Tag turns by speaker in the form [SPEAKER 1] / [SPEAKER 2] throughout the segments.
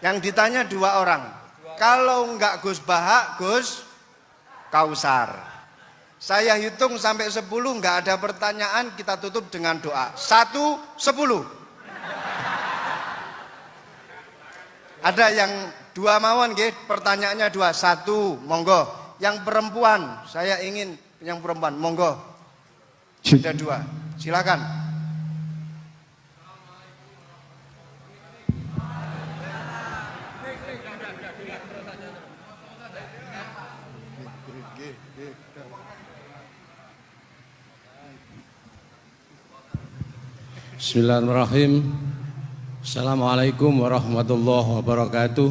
[SPEAKER 1] Yang ditanya 2 orang. Kalau enggak Gus Bahak, Gus Kausar. Saya hitung sampai 10, enggak ada pertanyaan, kita tutup dengan doa. 1, 10. Ada yang 2 mawon nggih, pertanyaannya 2. 1, monggo. Yang perempuan, saya ingin yang perempuan, monggo. Sudah 2. Silakan.
[SPEAKER 2] Bismillahirrahmanirrahim. Assalamualaikum warahmatullahi wabarakatuh.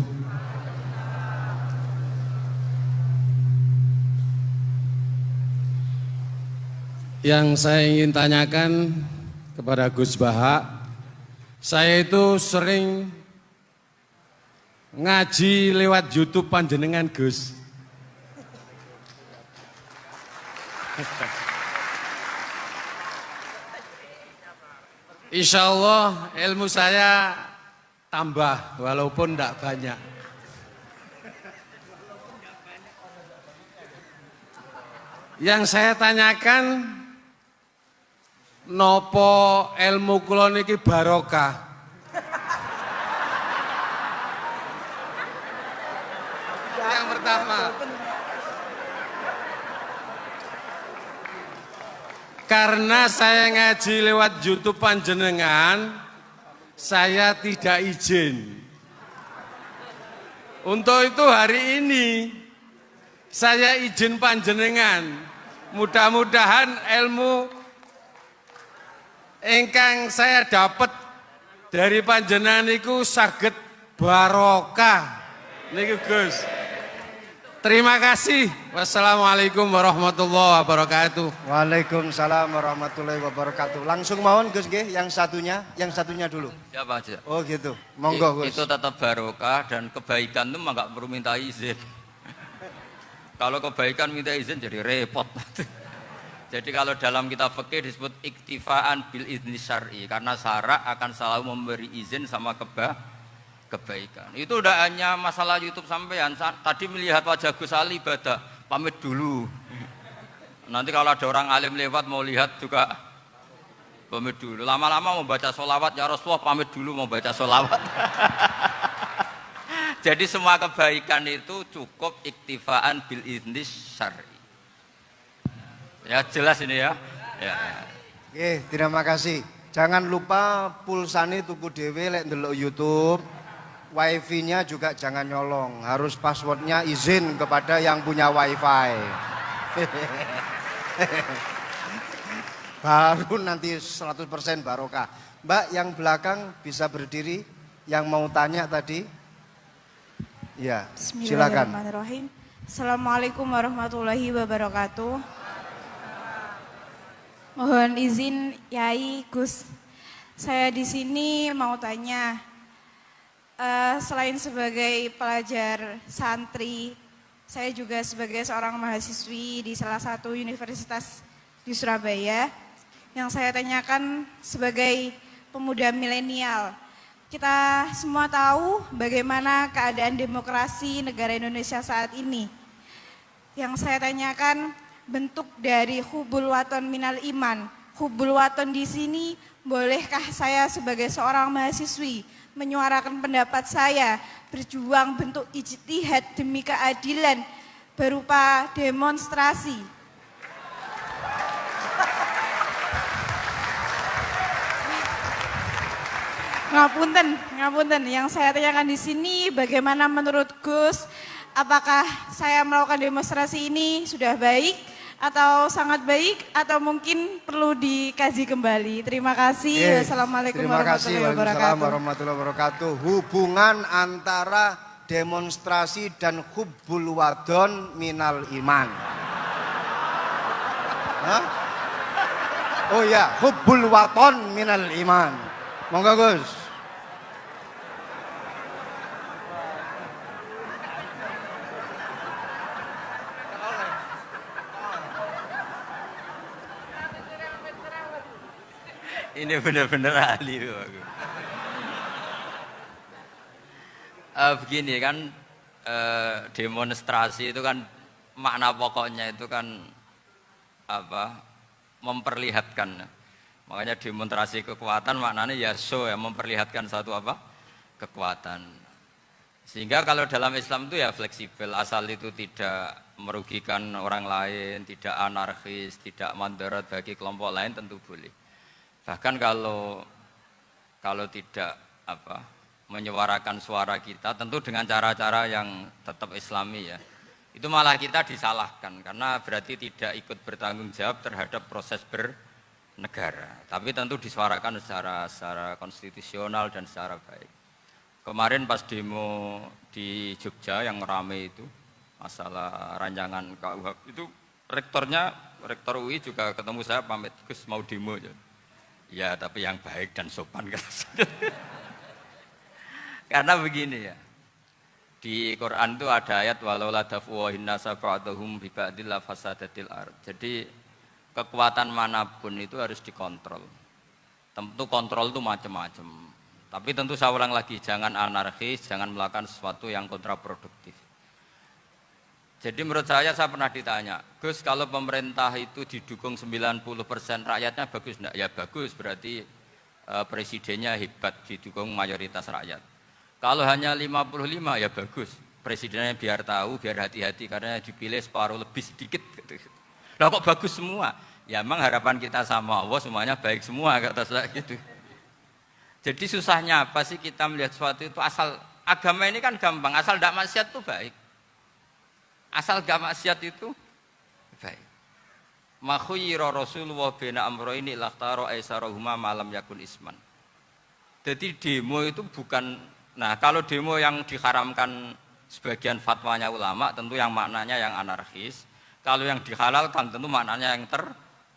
[SPEAKER 2] Yang saya ingin tanyakan kepada Gus Bahak, saya itu sering ngaji lewat YouTube panjenengan Gus. Insya Allah ilmu saya tambah walaupun tidak banyak. Yang saya tanyakan, nopo ilmu kula niki barokah? Yang pertama, karena saya ngaji lewat YouTube panjenengan, saya tidak izin. Untuk itu hari ini saya izin panjenengan. Mudah-mudahan ilmu ingkang saya dapat dari panjenengan niku saged barokah. Niku Gus. Terima kasih. Wassalamualaikum warahmatullahi wabarakatuh.
[SPEAKER 1] Waalaikumsalam warahmatullahi wabarakatuh. Langsung mohon Gus nggih, yang satunya dulu.
[SPEAKER 3] Siapa aja?
[SPEAKER 1] Oh gitu. Monggo Gus.
[SPEAKER 3] Itu tetap barokah dan kebaikan itu mah nggak perlu minta izin. Kalau kebaikan minta izin jadi repot. Jadi kalau dalam kitab fikih disebut iktifaan bil izni syar'i, karena syara akan selalu memberi izin sama kebaikan. Itu udah hanya masalah YouTube sampean. Tadi melihat wajah Gus Ali ibadah, pamit dulu. Nanti kalau ada orang alim lewat mau lihat juga pamit dulu. Lama-lama mau baca sholawat, ya Rasulullah pamit dulu mau baca sholawat. Jadi semua kebaikan itu cukup iktifaan bil izni syar'i. Ya jelas ini ya.
[SPEAKER 1] Oke, terima kasih. Jangan lupa pulsane tuku dhewe lek ndelok YouTube. Wifi-nya juga jangan nyolong. Harus passwordnya izin kepada yang punya wifi. Baru nanti 100% barokah. Mbak yang belakang bisa berdiri. Yang mau tanya tadi. Ya, silakan.
[SPEAKER 4] Bismillahirrahmanirrahim. Assalamualaikum warahmatullahi wabarakatuh. Mohon izin Yai Gus, saya di sini mau tanya, selain sebagai pelajar santri, saya juga sebagai seorang mahasiswi di salah satu universitas di Surabaya. Yang saya tanyakan sebagai pemuda milenial, kita semua tahu bagaimana keadaan demokrasi negara Indonesia saat ini. Yang saya tanyakan, bentuk dari hubul waton minal iman. Hubul waton di sini, bolehkah saya sebagai seorang mahasiswi menyuarakan pendapat saya, berjuang bentuk ijtihad demi keadilan berupa demonstrasi? Ngapunten. Yang saya tanyakan di sini, bagaimana menurut Gus, apakah saya melakukan demonstrasi ini sudah baik atau sangat baik atau mungkin perlu dikaji kembali? Terima kasih. Wassalamualaikum
[SPEAKER 1] warahmatullahi wabarakatuh. Hubungan antara demonstrasi dan hubbul wadon minal iman. Hah? Oh ya, hubbul wadon minal iman. Monggo Gus.
[SPEAKER 3] Ini benar-benar ahli. Begini kan demonstrasi itu kan makna pokoknya itu kan apa? Memperlihatkan. Makanya demonstrasi kekuatan maknanya ya show ya, memperlihatkan satu apa? Kekuatan. Sehingga kalau dalam Islam itu ya fleksibel, asal itu tidak merugikan orang lain, tidak anarkis, tidak mandarat bagi kelompok lain tentu boleh. Bahkan kalau tidak apa? Menyuarakan suara kita tentu dengan cara-cara yang tetap Islami ya. Itu malah kita disalahkan karena berarti tidak ikut bertanggung jawab terhadap proses bernegara. Tapi tentu disuarakan secara konstitusional dan secara baik. Kemarin pas demo di Jogja yang rame itu masalah rancangan KUH itu rektor UI juga ketemu saya pamit Gus mau demo ya. Ya tapi yang baik dan sopan kan. Karena begini ya. Di Quran itu ada ayat walau la dafuwahin nasa ba'dahum bi ba'dil la fasadatil ard. Jadi kekuatan manapun itu harus dikontrol. Tentu kontrol itu macam-macam. Tapi tentu saya ulang lagi, jangan anarkis, jangan melakukan sesuatu yang kontraproduktif. Jadi menurut saya pernah ditanya, Gus kalau pemerintah itu didukung 90% rakyatnya bagus enggak? Ya bagus, berarti presidennya hebat, didukung mayoritas rakyat. Kalau hanya 55 ya bagus, presidennya biar tahu, biar hati-hati karena dipilih separuh lebih sedikit. Lah kok bagus semua? Ya memang harapan kita sama Allah semuanya baik semua, kata saya gitu. Jadi susahnya apa sih kita melihat sesuatu itu asal agama ini kan gampang, asal tidak maksiat itu baik. Asal gak maksiat itu baik. Ma khuyira Rasulullah bina amroini lakhtaro aisarahuma malam yakun isman. Jadi demo itu bukan, nah kalau demo yang diharamkan sebagian fatwanya ulama tentu yang maknanya yang anarkis. Kalau yang dihalalkan tentu maknanya yang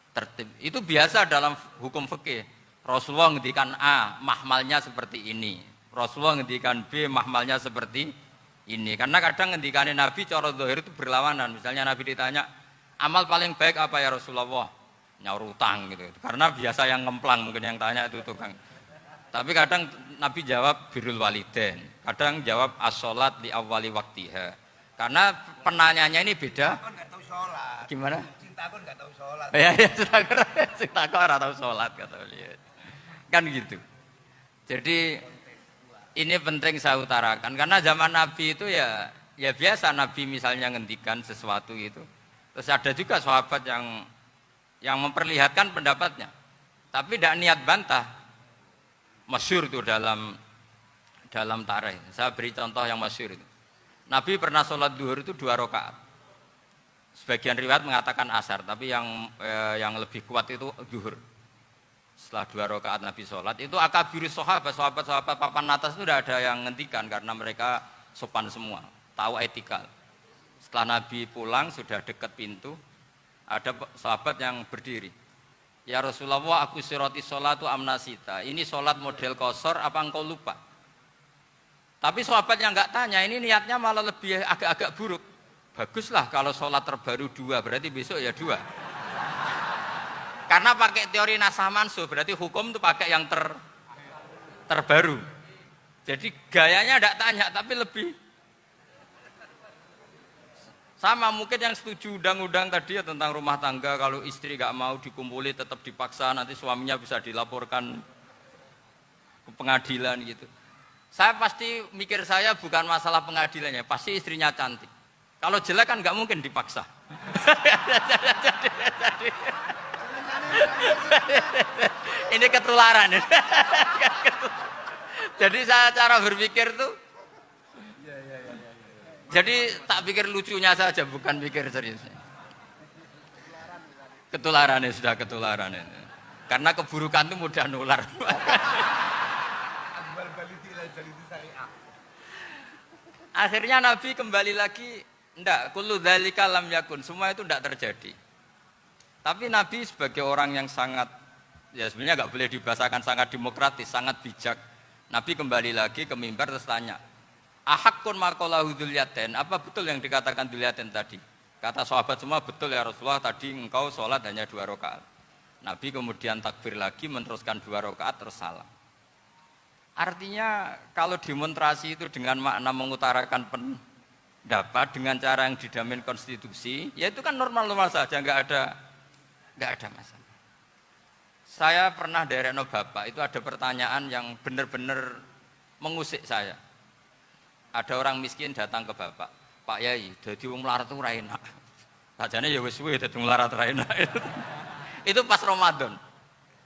[SPEAKER 3] tertib. Itu biasa dalam hukum fikih. Rasulullah ngendikan A, mahmalnya seperti ini. Rasulullah ngendikan B, mahmalnya seperti ini. Karena kadang ngendikannya Nabi cara zahir itu berlawanan. Misalnya Nabi ditanya, amal paling baik apa ya Rasulullah? Nyaur utang gitu. Karena biasa yang ngemplang mungkin yang tanya itu tukang. Tapi kadang Nabi jawab birrul walidain. Kadang jawab as-sholat li awwali waktiha. Karena penanyanya ini beda.
[SPEAKER 1] Aku nggak tahu sholat.
[SPEAKER 3] Gimana?
[SPEAKER 1] Cinta aku nggak tahu sholat.
[SPEAKER 3] Ya, cinta aku nggak tahu sholat kata beliau. Kan gitu. Jadi ini penting saya utarakan karena zaman Nabi itu ya biasa Nabi misalnya ngendikan sesuatu itu. Terus ada juga sahabat yang memperlihatkan pendapatnya. Tapi tidak niat bantah. Masyhur itu dalam tarikh. Saya beri contoh yang masyhur itu. Nabi pernah sholat duhur itu 2 rakaat. Sebagian riwayat mengatakan asar, tapi yang lebih kuat itu duhur. Setelah 2 rakaat Nabi sholat, itu akabirus sahabat papan atas itu tidak ada yang ngentikan karena mereka sopan semua, tahu etika. Setelah Nabi pulang sudah dekat pintu, ada sahabat yang berdiri. Ya Rasulullah, aku siroti sholatu amnasita. Ini sholat model kosor, apa engkau lupa? Tapi sahabat yang nggak tanya, ini niatnya malah lebih agak-agak buruk. Baguslah kalau sholat terbaru 2, berarti besok ya 2. Karena pakai teori nasah mansuh, berarti hukum itu pakai yang terbaru. Jadi gayanya tidak tanya, tapi lebih sama mungkin yang setuju undang-undang tadi ya tentang rumah tangga. Kalau istri nggak mau dikumpuli tetap dipaksa, nanti suaminya bisa dilaporkan ke pengadilan gitu. Saya pasti mikir saya bukan masalah pengadilannya, pasti istrinya cantik. Kalau jelek kan nggak mungkin dipaksa. Ini ketularan. Jadi saya cara berpikir tuh, jadi tak pikir lucunya saja, bukan pikir serius. Ketularan ya sudah ketularan ini. Karena keburukan itu mudah nular. Akhirnya Nabi kembali lagi, enggak, kullu dzalika lam yakun, semua itu enggak terjadi. Tapi Nabi sebagai orang yang sangat, ya sebenarnya nggak boleh dibahasakan sangat demokratis, sangat bijak. Nabi kembali lagi ke mimbar terus tanya, ahakun makolahu dzulyaten, apa betul yang dikatakan dzulyaten tadi? Kata sahabat semua, betul ya Rasulullah, tadi engkau sholat hanya 2 rakaat. Nabi kemudian takbir lagi, meneruskan 2 rakaat terus salam. Artinya kalau demonstrasi itu dengan makna mengutarakan pendapat dengan cara yang dijamin konstitusi, ya itu kan normal-normal saja, nggak ada masalah. Saya pernah dereno bapak, itu ada pertanyaan yang benar-benar mengusik saya. Ada orang miskin datang ke bapak, Pak Yai, jadi wong melarat itu ora enak. Sajane ya wis suwe dadi melarat ora enak. Itu pas Ramadan.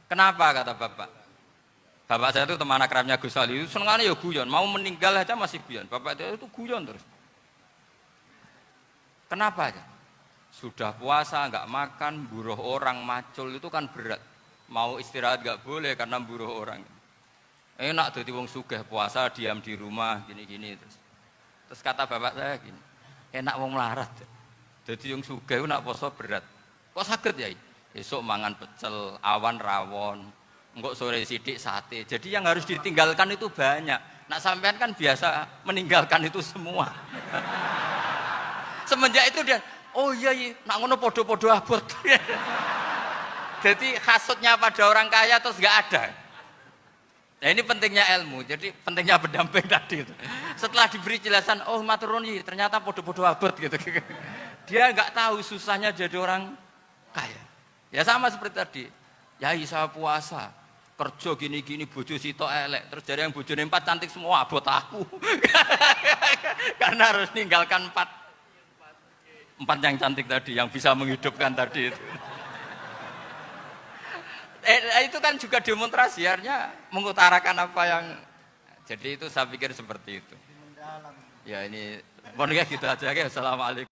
[SPEAKER 3] Kenapa kata bapak? Bapak saya itu teman akrabnya Gus Ali, senengane ya guyon, mau meninggal aja masih guyon. Bapak itu guyon terus. Kenapa aja? Sudah puasa nggak makan, buruh orang macul itu kan berat. Mau istirahat nggak boleh karena buruh orang. Enak dadi wong sugih puasa diam di rumah gini-gini terus. Terus kata bapak saya gini, enak wong melarat. Jadi yang sugih nak poso berat. Kok sakit ya? Besok mangan pecel, awan rawon, engkok sore sidik sate. Jadi yang harus ditinggalkan itu banyak. Nak sampean kan biasa meninggalkan itu semua. Semenjak itu dia, oh iya, nak ngono podo-podo abot. Jadi hasutnya pada orang kaya terus nggak ada. Nah ini pentingnya ilmu, jadi pentingnya pendamping tadi itu. Setelah diberi jelasan, oh maturuni ternyata podo-podo abot gitu. Dia nggak tahu susahnya jadi orang kaya. Ya sama seperti tadi. Yai saya puasa, kerja gini-gini, bojo sitok elek. Terus jadi yang bojone 4 cantik semua, abot aku. Karena harus ninggalkan 4 yang cantik tadi, yang bisa menghidupkan tadi itu. Itu kan juga demonstrasi, artinya mengutarakan apa yang. Jadi itu saya pikir seperti itu. Ya ini, pokoknya gitu aja. Assalamualaikum.